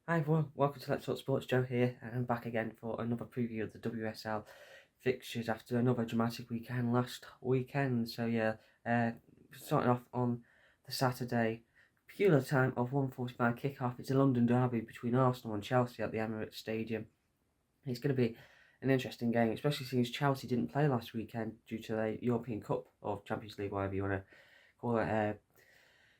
Hi everyone, welcome to Let's Talk Sports. Joe here, and I'm back again for another preview of the WSL fixtures after another dramatic weekend last weekend. Starting off on the Saturday, peculiar time of 1:45 kick-off. It's a London derby between Arsenal and Chelsea at the Emirates Stadium. It's going to be an interesting game, especially since Chelsea didn't play last weekend due to the European Cup or Champions League, whatever you want to call it.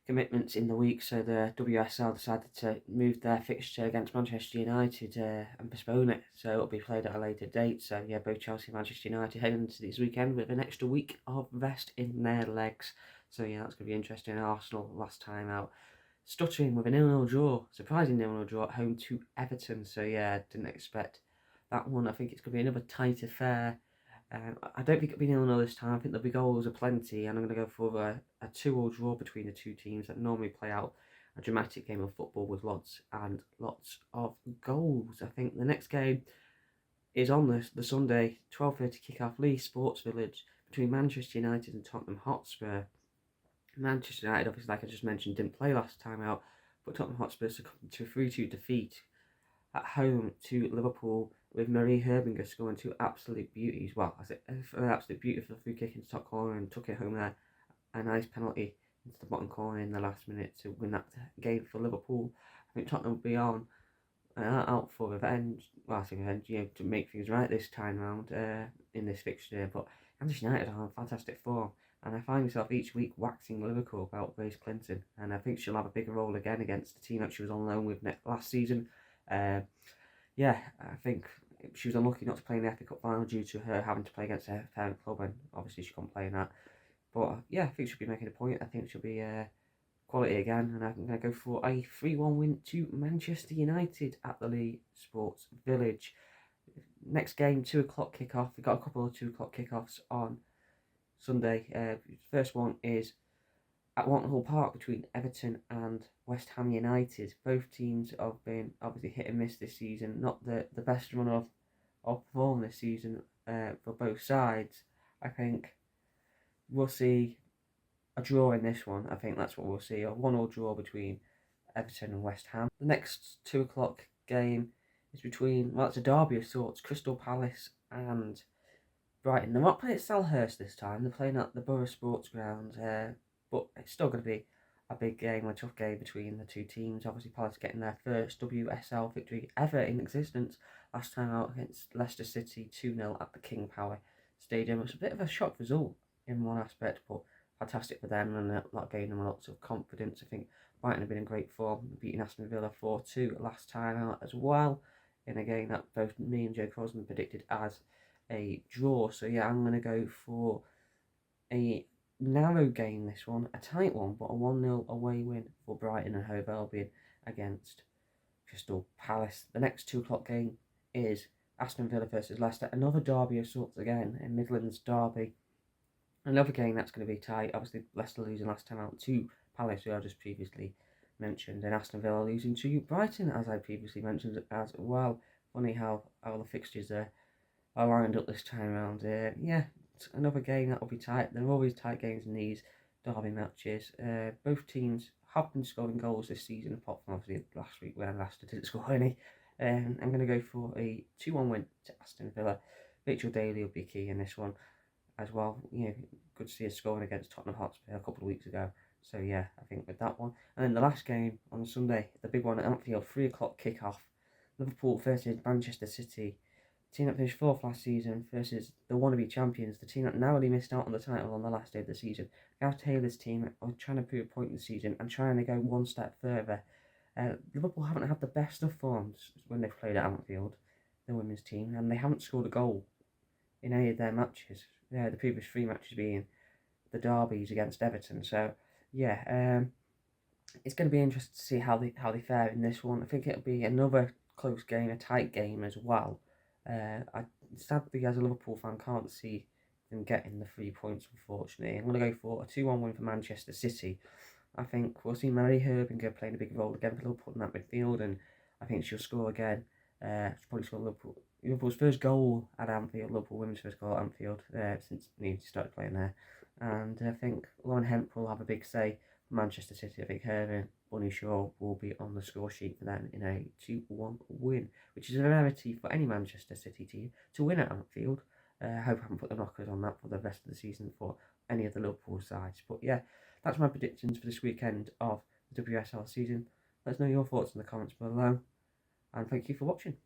Commitments in the week, so the WSL decided to move their fixture against Manchester United and postpone it, so it'll be played at a later date. So yeah, both Chelsea and Manchester United heading into this weekend with an extra week of rest in their legs. So yeah, that's going to be interesting. Arsenal last time out stuttering with a 0-0 draw, surprising 0-0 draw at home to Everton. So yeah, didn't expect that one. I think it's going to be another tight affair. I don't think it'll be 0-0 this time. I think there'll be goals aplenty, and I'm going to go for a 2-2 draw between the two teams that normally play out a dramatic game of football with lots and lots of goals. I think the next game is on the Sunday, 12:30 kick-off, Leigh Sports Village, between Manchester United and Tottenham Hotspur. Manchester United, obviously, like I just mentioned, didn't play last time out, but Tottenham Hotspur succumbed to a 3-2 defeat at home to Liverpool, with Marie Herbinger scoring two absolute beauties. Well, I say an absolute beautiful free kick into top corner and took it home there. A nice penalty into the bottom corner in the last minute to win that game for Liverpool. I think Tottenham will be on out for revenge. Well, I say revenge, to make things right this time round in this fixture. But Manchester United are on fantastic form, and I find myself each week waxing lyrical about Grace Clinton, and I think she'll have a bigger role again against the team that she was on loan with last season. I think she was unlucky not to play in the FA Cup final due to her having to play against her parent club, and obviously she couldn't play in that. But yeah, I think she'll be making a point. I think she'll be quality again, and I'm going to go for a 3-1 win to Manchester United at the Leigh Sports Village. Next game, 2 o'clock kickoff. We've got a couple of 2 o'clock kickoffs on Sunday. First one is at Walton Hall Park between Everton and West Ham United. Both teams have been obviously hit and miss this season. Not the best run of form this season for both sides. I think we'll see a draw in this one. I think that's what we'll see. A 1-1 draw between Everton and West Ham. The next 2 o'clock game is between, well, it's a derby of sorts, Crystal Palace and Brighton. They're not playing at Selhurst this time. They're playing at the Borough Sports Ground. But it's still going to be a big game, a tough game between the two teams. Obviously, Palace getting their first WSL victory ever in existence. Last time out against Leicester City, 2-0 at the King Power Stadium. It's a bit of a shock result in one aspect, but fantastic for them, and that gave them lots of confidence. I think Brighton have been in great form, beating Aston Villa 4-2 last time out as well, in a game that both me and Joe Crosman predicted as a draw. So yeah, I'm going to go for a narrow game, this one, a tight one, but a 1-0 away win for Brighton and Hove Albion against Crystal Palace. The next 2 o'clock game is Aston Villa versus Leicester, another derby of sorts again, a Midlands derby. Another game that's going to be tight. Obviously, Leicester losing last time out to Palace, who I just previously mentioned, and Aston Villa losing to Brighton, as I previously mentioned as well. Funny how the fixtures are lined up this time around. Another game that will be tight. There are always tight games in these derby matches. Both teams have been scoring goals this season, apart from obviously last week when Leicester didn't score any. I'm going to go for a 2-1 win to Aston Villa. Rachel Daly will be key in this one as well. Good to see her scoring against Tottenham Hotspur a couple of weeks ago. So yeah, I think with that one. And then the last game on Sunday, the big one at Anfield, 3 o'clock kick-off. Liverpool versus Manchester City. The team that finished fourth last season versus the wannabe champions, the team that narrowly missed out on the title on the last day of the season. Gareth Taylor's team are trying to prove a point in the season and trying to go one step further. Liverpool haven't had the best of forms when they've played at Anfield, the women's team, and they haven't scored a goal in any of their matches. The previous 3 matches being the derbies against Everton. So yeah, it's going to be interesting to see how they fare in this one. I think it'll be another close game, a tight game as well. I sadly, as a Liverpool fan, can't see them getting the 3 points, unfortunately. I'm going to go for a 2-1 win for Manchester City. I think we'll see Marie Herbinger playing a big role again for Liverpool in that midfield, and I think she'll score again. She'll probably score Liverpool's first goal at Anfield, Liverpool women's first goal at Anfield since she started playing there. And I think Lauren Hemp will have a big say Manchester City, I think Herman Bunny Shaw will be on the score sheet for them in a 2-1 win, which is a rarity for any Manchester City team to win at Anfield. I hope I haven't put the knockers on that for the rest of the season for any of the Liverpool sides. But yeah, that's my predictions for this weekend of the WSL season. Let us know your thoughts in the comments below, and thank you for watching.